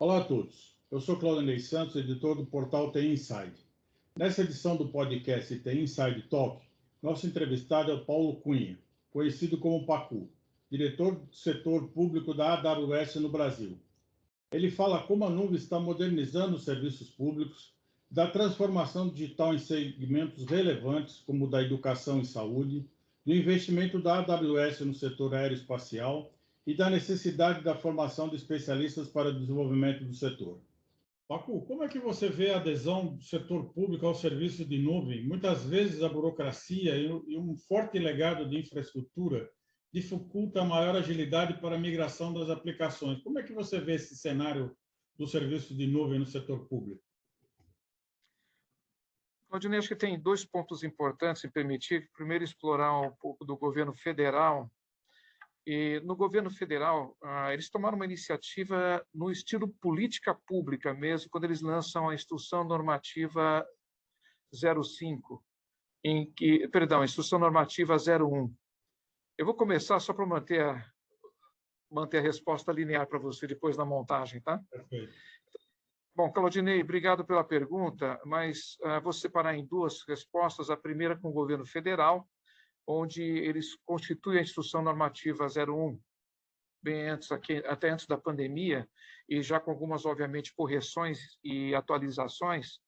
Olá a todos, eu sou Claudinei Santos, editor do portal TI Inside. Nessa edição do podcast TI Inside Talk, nosso entrevistado é o Paulo Cunha, conhecido como Pacu, diretor do setor público da AWS no Brasil. Ele fala como a nuvem está modernizando os serviços públicos, da transformação digital em segmentos relevantes, como o da educação e saúde, do investimento da AWS no setor aeroespacial e da necessidade da formação de especialistas para o desenvolvimento do setor. Pacu, como é que você vê a adesão do setor público ao serviço de nuvem? Muitas vezes a burocracia e um forte legado de infraestrutura dificulta a maior agilidade para a migração das aplicações. Como é que você vê esse cenário do serviço de nuvem no setor público? Claudinei, acho que tem dois pontos importantes, se permitir. Primeiro, explorar um pouco do governo federal. E no governo federal, eles tomaram uma iniciativa no estilo política pública mesmo, quando eles lançam a Instrução Normativa 05, a Instrução Normativa 01. Eu vou começar só para manter a resposta linear para você depois na montagem, tá? Perfeito. Bom, Claudinei, obrigado pela pergunta, mas vou separar em duas respostas. A primeira com o governo federal, onde eles constituem a Instrução Normativa 01, bem antes, até antes da pandemia, e já com algumas, obviamente, correções e atualizações,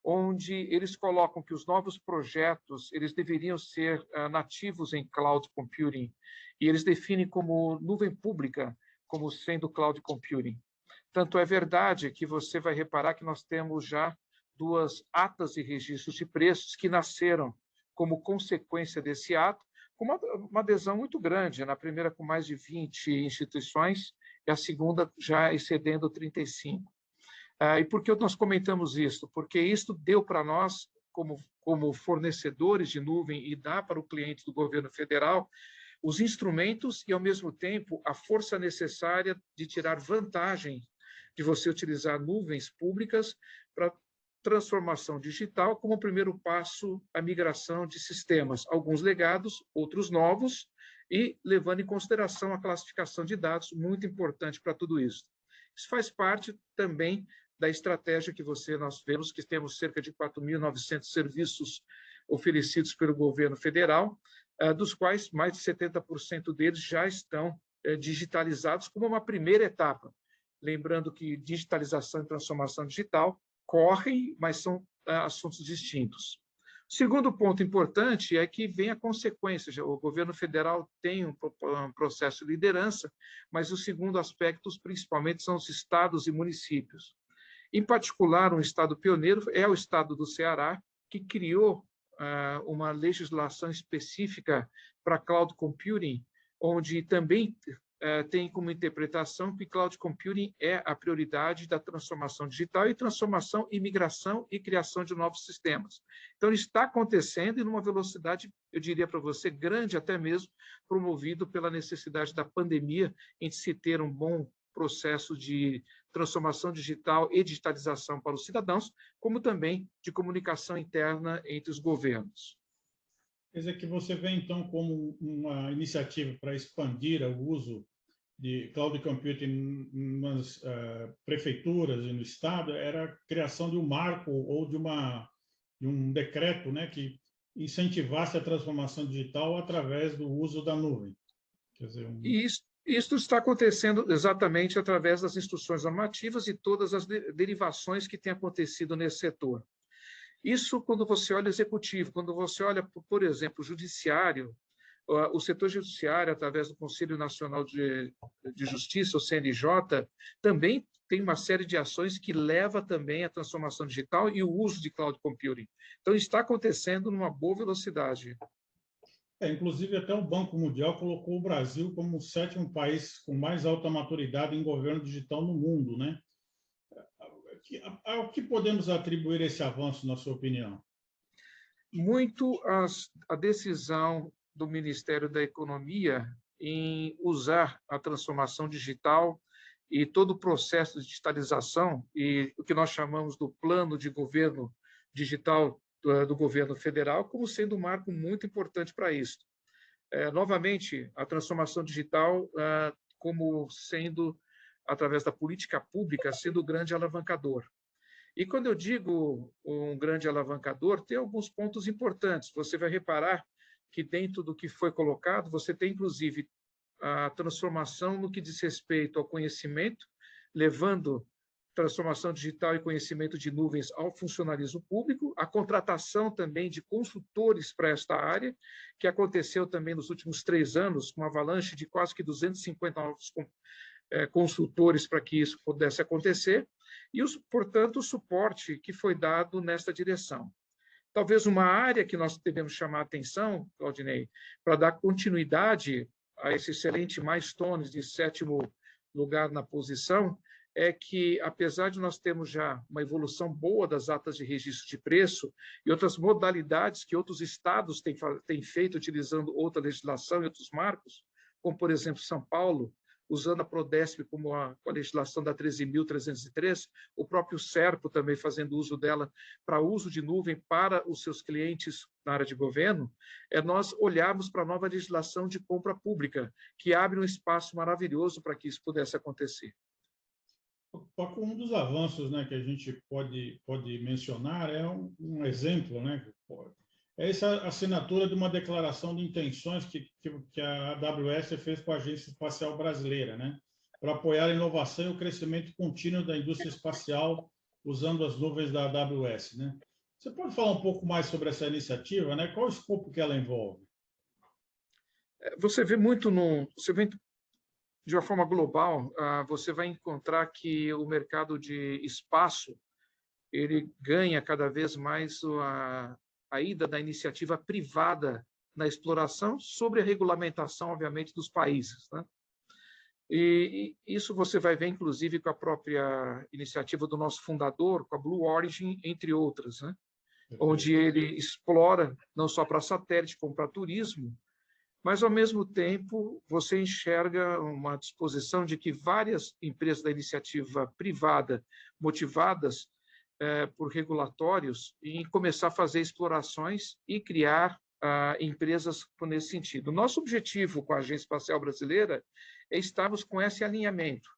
onde eles colocam que os novos projetos eles deveriam ser nativos em cloud computing, e eles definem como nuvem pública como sendo cloud computing. Tanto é verdade que você vai reparar que nós temos já duas atas e registros de preços que nasceram como consequência desse ato, com uma adesão muito grande, na primeira com mais de 20 instituições e a segunda já excedendo 35. E por que nós comentamos isso? Porque isso deu para nós, como fornecedores de nuvem, e dá para o cliente do governo federal, os instrumentos e, ao mesmo tempo, a força necessária de tirar vantagem de você utilizar nuvens públicas para transformação digital, como primeiro passo a migração de sistemas, alguns legados, outros novos, e levando em consideração a classificação de dados, muito importante para tudo isso. Isso faz parte também da estratégia que nós vemos, que temos cerca de 4.900 serviços oferecidos pelo governo federal, dos quais mais de 70% deles já estão digitalizados como uma primeira etapa. Lembrando que digitalização e transformação digital correm, mas são assuntos distintos. O segundo ponto importante é que vem a consequência. O governo federal tem um processo de liderança, mas o segundo aspecto, principalmente, são os estados e municípios. Em particular, um estado pioneiro é o estado do Ceará, que criou uma legislação específica para cloud computing, onde também tem como interpretação que cloud computing é a prioridade da transformação digital e transformação e migração e criação de novos sistemas. Então, está acontecendo e numa velocidade, eu diria para você, grande até mesmo, promovido pela necessidade da pandemia em se ter um bom processo de transformação digital e digitalização para os cidadãos, como também de comunicação interna entre os governos. Quer dizer que você vê, então, como uma iniciativa para expandir o uso de cloud computing nas prefeituras e no Estado, era a criação de um marco ou de um decreto, né, que incentivasse a transformação digital através do uso da nuvem. Quer dizer, Isso está acontecendo exatamente através das instruções normativas e todas as derivações que têm acontecido nesse setor. Isso quando você olha o executivo, quando você olha, por exemplo, o judiciário, o setor judiciário, através do Conselho Nacional de Justiça, o CNJ, também tem uma série de ações que leva também à transformação digital e o uso de cloud computing. Então, está acontecendo numa boa velocidade. Inclusive, até o Banco Mundial colocou o Brasil como o 7º país com mais alta maturidade em governo digital no mundo, né? Ao que podemos atribuir esse avanço, na sua opinião? Muito a decisão do Ministério da Economia em usar a transformação digital e todo o processo de digitalização e o que nós chamamos do plano de governo digital do governo federal como sendo um marco muito importante para isso. Novamente, a transformação digital como sendo através da política pública, sendo o grande alavancador. E quando eu digo um grande alavancador, tem alguns pontos importantes. Você vai reparar que dentro do que foi colocado, você tem, inclusive, a transformação no que diz respeito ao conhecimento, levando transformação digital e conhecimento de nuvens ao funcionalismo público, a contratação também de consultores para esta área, que aconteceu também nos últimos 3 anos, com uma avalanche de quase que 250 novos consultores para que isso pudesse acontecer, e, portanto, o suporte que foi dado nesta direção. Talvez uma área que nós devemos chamar a atenção, Claudinei, para dar continuidade a esse excelente milestone de 7º lugar na posição, é que, apesar de nós termos já uma evolução boa das atas de registro de preço e outras modalidades que outros estados têm feito utilizando outra legislação e outros marcos, como, por exemplo, São Paulo, usando a Prodesp com a legislação da 13.303, o próprio Serpo também fazendo uso dela para uso de nuvem para os seus clientes na área de governo, nós olharmos para a nova legislação de compra pública, que abre um espaço maravilhoso para que isso pudesse acontecer. Um dos avanços, né, que a gente pode mencionar é um exemplo, né, é essa assinatura de uma declaração de intenções que a AWS fez com a Agência Espacial Brasileira, né, para apoiar a inovação e o crescimento contínuo da indústria espacial usando as nuvens da AWS, né? Você pode falar um pouco mais sobre essa iniciativa, né? Qual o escopo que ela envolve? Você vê de uma forma global, você vai encontrar que o mercado de espaço ele ganha cada vez mais a ida da iniciativa privada na exploração sobre a regulamentação, obviamente, dos países, né? E isso você vai ver, inclusive, com a própria iniciativa do nosso fundador, com a Blue Origin, entre outras, né? Onde ele explora, não só para satélite, como para turismo, mas, ao mesmo tempo, você enxerga uma disposição de que várias empresas da iniciativa privada, motivadas por regulatórios, em começar a fazer explorações e criar empresas nesse sentido. Nosso objetivo com a Agência Espacial Brasileira é estarmos com esse alinhamento.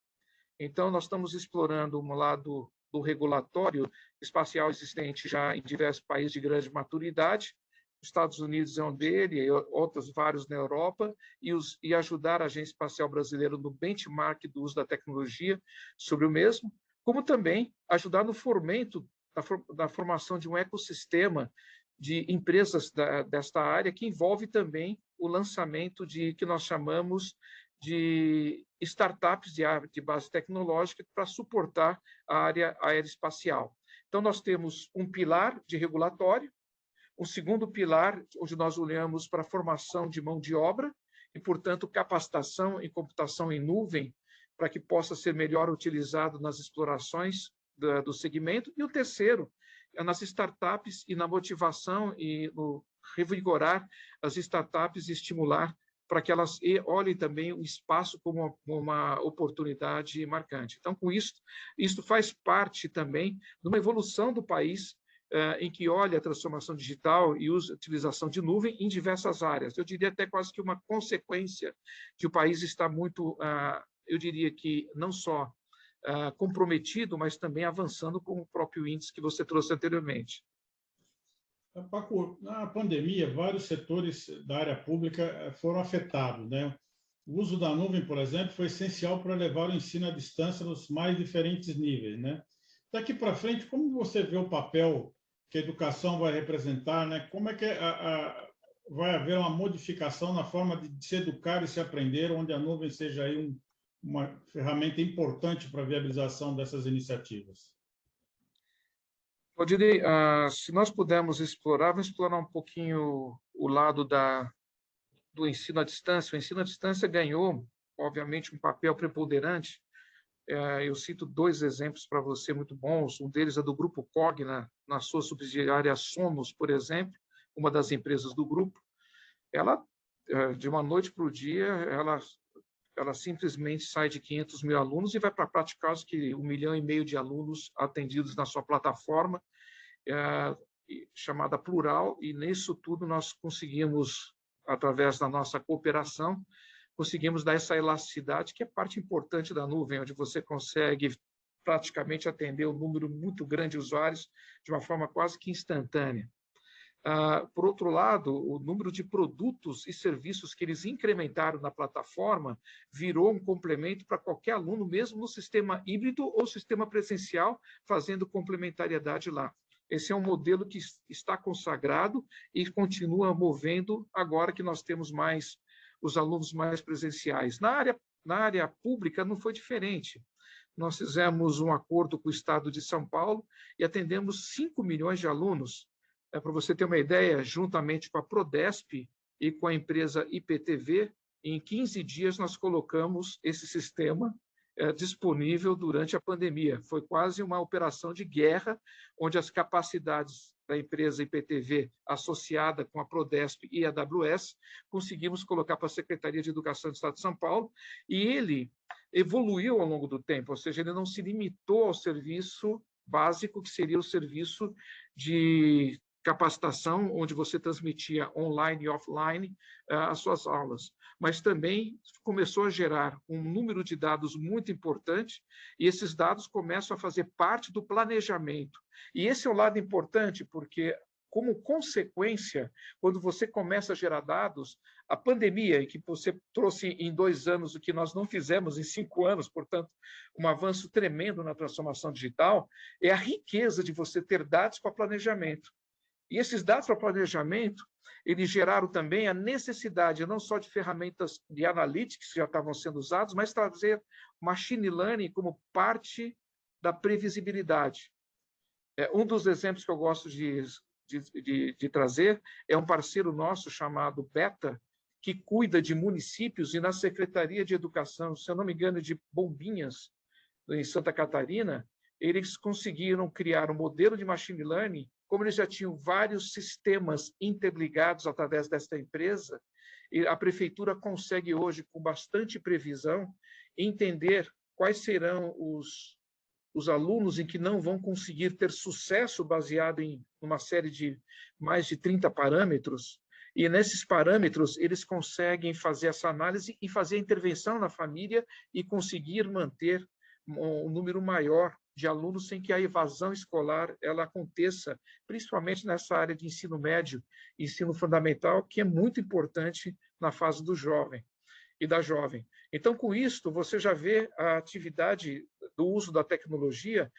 Então, nós estamos explorando um lado do regulatório espacial existente já em diversos países de grande maturidade. Os Estados Unidos é um dele, e outros vários na Europa, e ajudar a Agência Espacial Brasileira no benchmark do uso da tecnologia sobre o mesmo, como também ajudar no fomento da formação de um ecossistema de empresas desta área, que envolve também o lançamento de que nós chamamos de startups de base tecnológica para suportar a área aeroespacial. Então, nós temos um pilar de regulatório, um segundo pilar, onde nós olhamos para a formação de mão de obra e, portanto, capacitação em computação em nuvem, para que possa ser melhor utilizado nas explorações do segmento. E o terceiro é nas startups e na motivação e no revigorar as startups e estimular para que elas olhem também o espaço como uma oportunidade marcante. Então, com isso faz parte também de uma evolução do país em que olha a transformação digital e usa a utilização de nuvem em diversas áreas. Eu diria até quase que uma consequência de o país estar muito, eu diria que não só comprometido, mas também avançando com o próprio índice que você trouxe anteriormente. Paco, na pandemia, vários setores da área pública foram afetados, né? O uso da nuvem, por exemplo, foi essencial para levar o ensino à distância nos mais diferentes níveis, né? Daqui para frente, como você vê o papel que a educação vai representar, né? Como é que vai haver uma modificação na forma de se educar e se aprender, onde a nuvem seja aí uma ferramenta importante para a viabilização dessas iniciativas? Eu diria, se nós pudermos explorar, vamos explorar um pouquinho o lado do ensino à distância. O ensino à distância ganhou, obviamente, um papel preponderante. Eu cito 2 exemplos para você muito bons. Um deles é do Grupo Cogna, na sua subsidiária Somos, por exemplo, uma das empresas do grupo. Ela, de uma noite para o dia, ela simplesmente sai de 500 mil alunos e vai para quase que 1,5 milhão de alunos atendidos na sua plataforma, chamada Plural, e nisso tudo nós conseguimos, através da nossa cooperação, conseguimos dar essa elasticidade, que é parte importante da nuvem, onde você consegue praticamente atender um número muito grande de usuários de uma forma quase que instantânea. Por outro lado, o número de produtos e serviços que eles incrementaram na plataforma virou um complemento para qualquer aluno, mesmo no sistema híbrido ou sistema presencial, fazendo complementariedade lá. Esse é um modelo que está consagrado e continua movendo agora que nós temos mais os alunos mais presenciais. Na área pública não foi diferente. Nós fizemos um acordo com o Estado de São Paulo e atendemos 5 milhões de alunos. Para você ter uma ideia, juntamente com a Prodesp e com a empresa IPTV, em 15 dias nós colocamos esse sistema disponível durante a pandemia. Foi quase uma operação de guerra, onde as capacidades da empresa IPTV, associada com a Prodesp e a AWS, conseguimos colocar para a Secretaria de Educação do Estado de São Paulo, e ele evoluiu ao longo do tempo, ou seja, ele não se limitou ao serviço básico, que seria o serviço de capacitação, onde você transmitia online e offline as suas aulas, mas também começou a gerar um número de dados muito importante, e esses dados começam a fazer parte do planejamento. E esse é o lado importante, porque, como consequência, quando você começa a gerar dados, a pandemia, em que você trouxe em 2 anos o que nós não fizemos em 5 anos, portanto, um avanço tremendo na transformação digital, é a riqueza de você ter dados para planejamento. E esses dados para planejamento, eles geraram também a necessidade não só de ferramentas de analytics que já estavam sendo usadas, mas trazer machine learning como parte da previsibilidade. Um dos exemplos que eu gosto de trazer é um parceiro nosso chamado Beta, que cuida de municípios, e na Secretaria de Educação, se eu não me engano, de Bombinhas, em Santa Catarina, eles conseguiram criar um modelo de machine learning. Como eles já tinham vários sistemas interligados através desta empresa, e a prefeitura consegue hoje, com bastante previsão, entender quais serão os alunos em que não vão conseguir ter sucesso baseado em uma série de mais de 30 parâmetros, e nesses parâmetros eles conseguem fazer essa análise e fazer a intervenção na família e conseguir manter um número maior de alunos sem que a evasão escolar ela aconteça, principalmente nessa área de ensino médio, ensino fundamental, que é muito importante na fase do jovem e da jovem. Então, com isto, você já vê a atividade do uso da tecnologia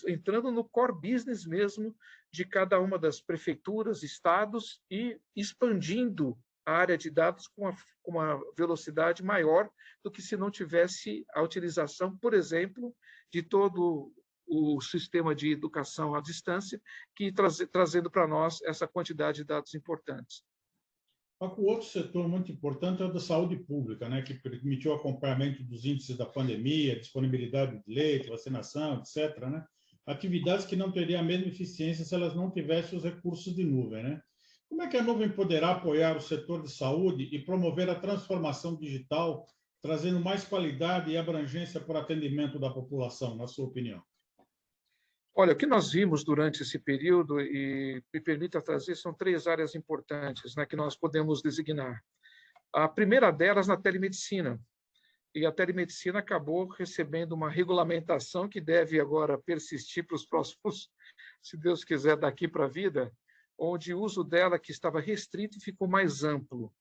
entrando no core business mesmo de cada uma das prefeituras, estados, e expandindo a área de dados com uma velocidade maior do que se não tivesse a utilização, por exemplo, de todo o sistema de educação à distância, que trazendo para nós essa quantidade de dados importantes. O outro setor muito importante é o da saúde pública, né, que permitiu o acompanhamento dos índices da pandemia, disponibilidade de leite, vacinação, etc., né? Atividades que não teriam a mesma eficiência se elas não tivessem os recursos de nuvem, né? Como é que a nuvem poderá apoiar o setor de saúde e promover a transformação digital, trazendo mais qualidade e abrangência para o atendimento da população, na sua opinião? Olha, o que nós vimos durante esse período, e me permita trazer, são 3 áreas importantes, né, que nós podemos designar. A primeira delas na telemedicina, e a telemedicina acabou recebendo uma regulamentação que deve agora persistir para os próximos, se Deus quiser, daqui para a vida, onde o uso dela, que estava restrito, ficou mais amplo.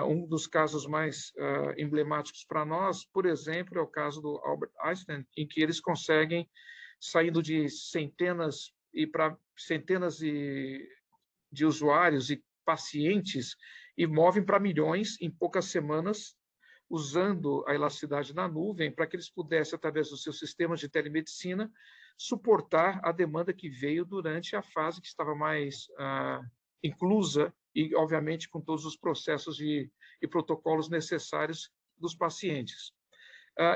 Um dos casos mais emblemáticos para nós, por exemplo, é o caso do Albert Einstein, em que eles conseguem, saindo de centenas de usuários e pacientes, e movem para milhões em poucas semanas, usando a elasticidade na nuvem, para que eles pudessem, através dos seus sistemas de telemedicina, suportar a demanda que veio durante a fase que estava mais inclusa e, obviamente, com todos os processos e protocolos necessários dos pacientes.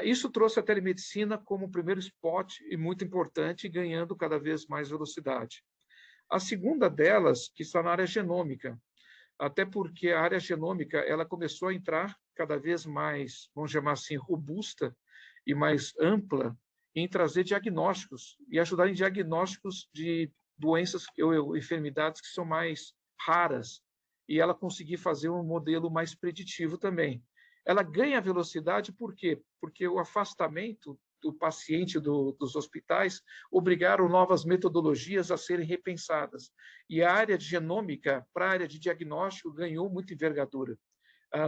Isso trouxe a telemedicina como um primeiro spot e muito importante, ganhando cada vez mais velocidade. A segunda delas, que está na área genômica, até porque a área genômica ela começou a entrar cada vez mais, vamos chamar assim, robusta e mais ampla em trazer diagnósticos e ajudar em diagnósticos de doenças ou enfermidades que são mais raras, e ela conseguir fazer um modelo mais preditivo também. ela ganha velocidade por quê? Porque o afastamento do paciente dos hospitais obrigaram novas metodologias a serem repensadas. E a área de genômica, para a área de diagnóstico, ganhou muita envergadura.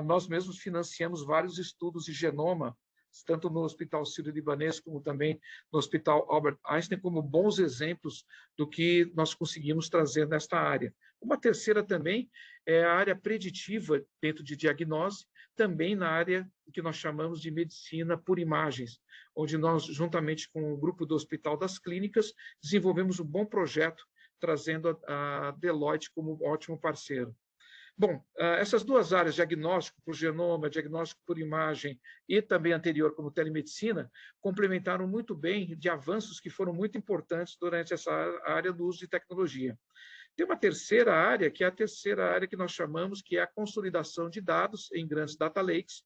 Nós mesmos financiamos vários estudos de genoma, tanto no Hospital Sírio-Libanês, como também no Hospital Albert Einstein, como bons exemplos do que nós conseguimos trazer nesta área. Uma terceira também é a área preditiva dentro de diagnose, também na área que nós chamamos de medicina por imagens, onde nós, juntamente com o grupo do Hospital das Clínicas, desenvolvemos um bom projeto, trazendo a Deloitte como ótimo parceiro. Bom, essas duas áreas, diagnóstico por genoma, diagnóstico por imagem e também anterior como telemedicina, complementaram muito bem de avanços que foram muito importantes durante essa área do uso de tecnologia. Tem uma terceira área, que é a terceira área que nós chamamos, que é a consolidação de dados em grandes data lakes,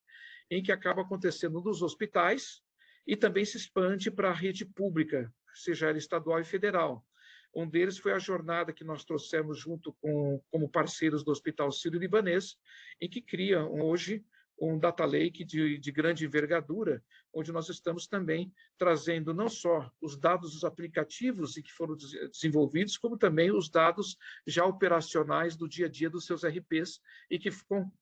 em que acaba acontecendo nos hospitais e também se expande para a rede pública, seja ela estadual e federal. Um deles foi a jornada que nós trouxemos junto como parceiros do Hospital Sírio-Libanês, em que cria hoje um data lake de grande envergadura, onde nós estamos também trazendo não só os dados dos aplicativos e que foram desenvolvidos, como também os dados já operacionais do dia a dia dos seus RPs e que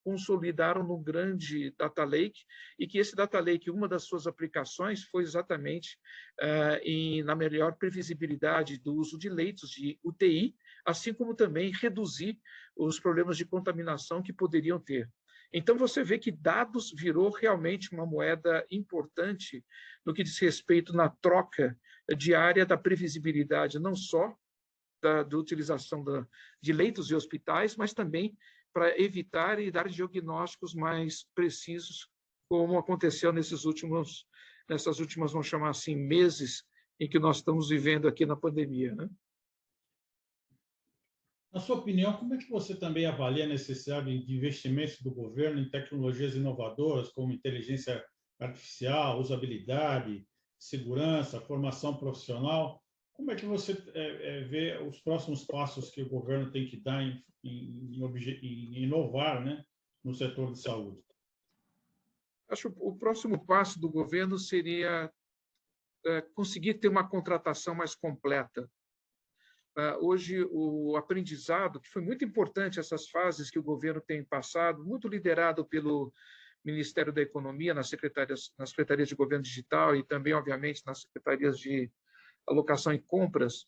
consolidaram num grande data lake, e que esse data lake, uma das suas aplicações foi exatamente na melhor previsibilidade do uso de leitos de UTI, assim como também reduzir os problemas de contaminação que poderiam ter. Então, você vê que dados virou realmente uma moeda importante no que diz respeito na troca diária da previsibilidade, não só da utilização de leitos e hospitais, mas também para evitar e dar diagnósticos mais precisos, como aconteceu nessas últimas, vamos chamar assim, meses em que nós estamos vivendo aqui na pandemia, né? Na sua opinião, como é que você também avalia a necessidade de investimentos do governo em tecnologias inovadoras, como inteligência artificial, usabilidade, segurança, formação profissional? Como é que você vê os próximos passos que o governo tem que dar em inovar, né, no setor de saúde? Acho que o próximo passo do governo seria conseguir ter uma contratação mais completa. Hoje, o aprendizado, que foi muito importante, essas fases que o governo tem passado, muito liderado pelo Ministério da Economia, nas secretarias de Governo Digital e também, obviamente, nas secretarias de alocação e compras,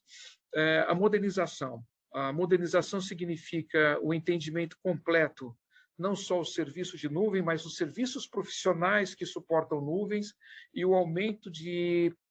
a modernização. A modernização significa o entendimento completo, não só os serviços de nuvem, mas os serviços profissionais que suportam nuvens e o aumento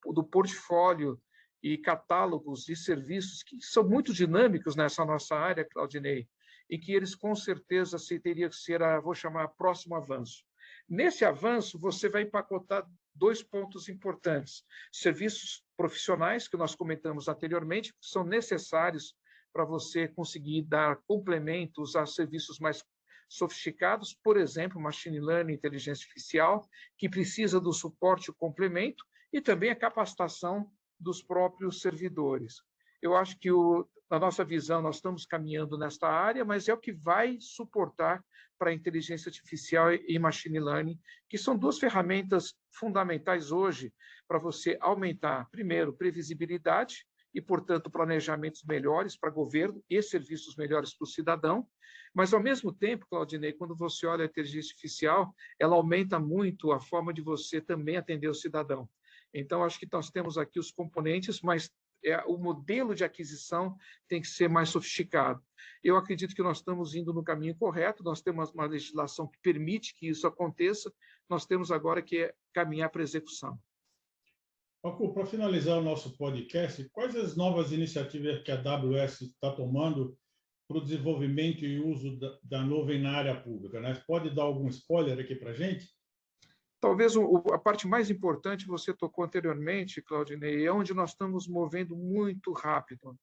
do portfólio e catálogos de serviços que são muito dinâmicos nessa nossa área, Claudinei, e que eles com certeza teriam que ser, vou chamar, próximo avanço. Nesse avanço, você vai empacotar dois pontos importantes. Serviços profissionais, que nós comentamos anteriormente, que são necessários para você conseguir dar complementos a serviços mais sofisticados, por exemplo, machine learning, inteligência artificial, que precisa do suporte e complemento, e também a capacitação dos próprios servidores. Eu acho que, na nossa visão, nós estamos caminhando nesta área, mas é o que vai suportar para a inteligência artificial e machine learning, que são duas ferramentas fundamentais hoje para você aumentar, primeiro, previsibilidade e, portanto, planejamentos melhores para governo e serviços melhores para o cidadão, mas, ao mesmo tempo, Claudinei, quando você olha a inteligência artificial, ela aumenta muito a forma de você também atender o cidadão. Então, acho que nós temos aqui os componentes, mas o modelo de aquisição tem que ser mais sofisticado. Eu acredito que nós estamos indo no caminho correto, nós temos uma legislação que permite que isso aconteça, nós temos agora que caminhar para a execução. Paco, para finalizar o nosso podcast, quais as novas iniciativas que a AWS está tomando para o desenvolvimento e uso da nuvem na área pública, né? Pode dar algum spoiler aqui para a gente? Talvez a parte mais importante, você tocou anteriormente, Claudinei, é onde nós estamos movendo muito rápido.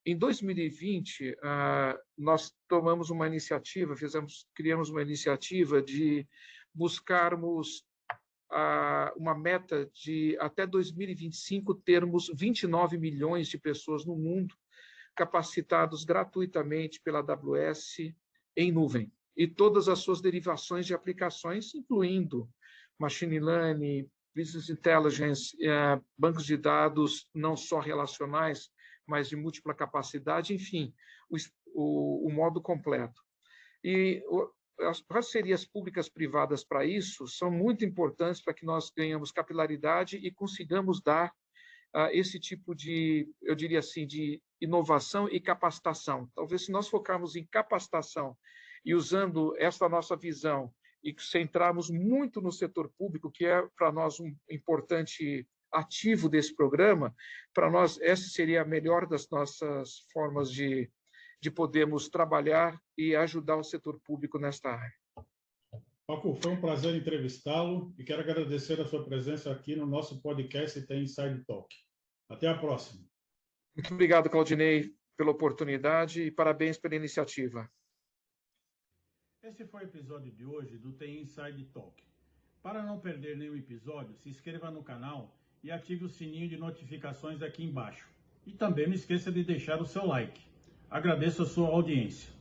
Em 2020, nós tomamos uma iniciativa, criamos uma iniciativa de buscarmos uma meta de, até 2025, termos 29 milhões de pessoas no mundo capacitados gratuitamente pela AWS em nuvem. e todas as suas derivações de aplicações, incluindo machine learning, business intelligence, bancos de dados não só relacionais, mas de múltipla capacidade, enfim, o modo completo. E as parcerias públicas-privadas para isso são muito importantes para que nós tenhamos capilaridade e consigamos dar esse tipo de, eu diria assim, de inovação e capacitação. Talvez se nós focarmos em capacitação e usando essa nossa visão e centrarmos muito no setor público, que é para nós um importante ativo desse programa, para nós essa seria a melhor das nossas formas de podermos trabalhar e ajudar o setor público nesta área. Pacu, foi um prazer entrevistá-lo e quero agradecer a sua presença aqui no nosso podcast TI Inside Talk. Até a próxima. Muito obrigado, Claudinei, pela oportunidade e parabéns pela iniciativa. Esse foi o episódio de hoje do TI Inside Talk. Para não perder nenhum episódio, se inscreva no canal e ative o sininho de notificações aqui embaixo. E também não esqueça de deixar o seu like. Agradeço a sua audiência.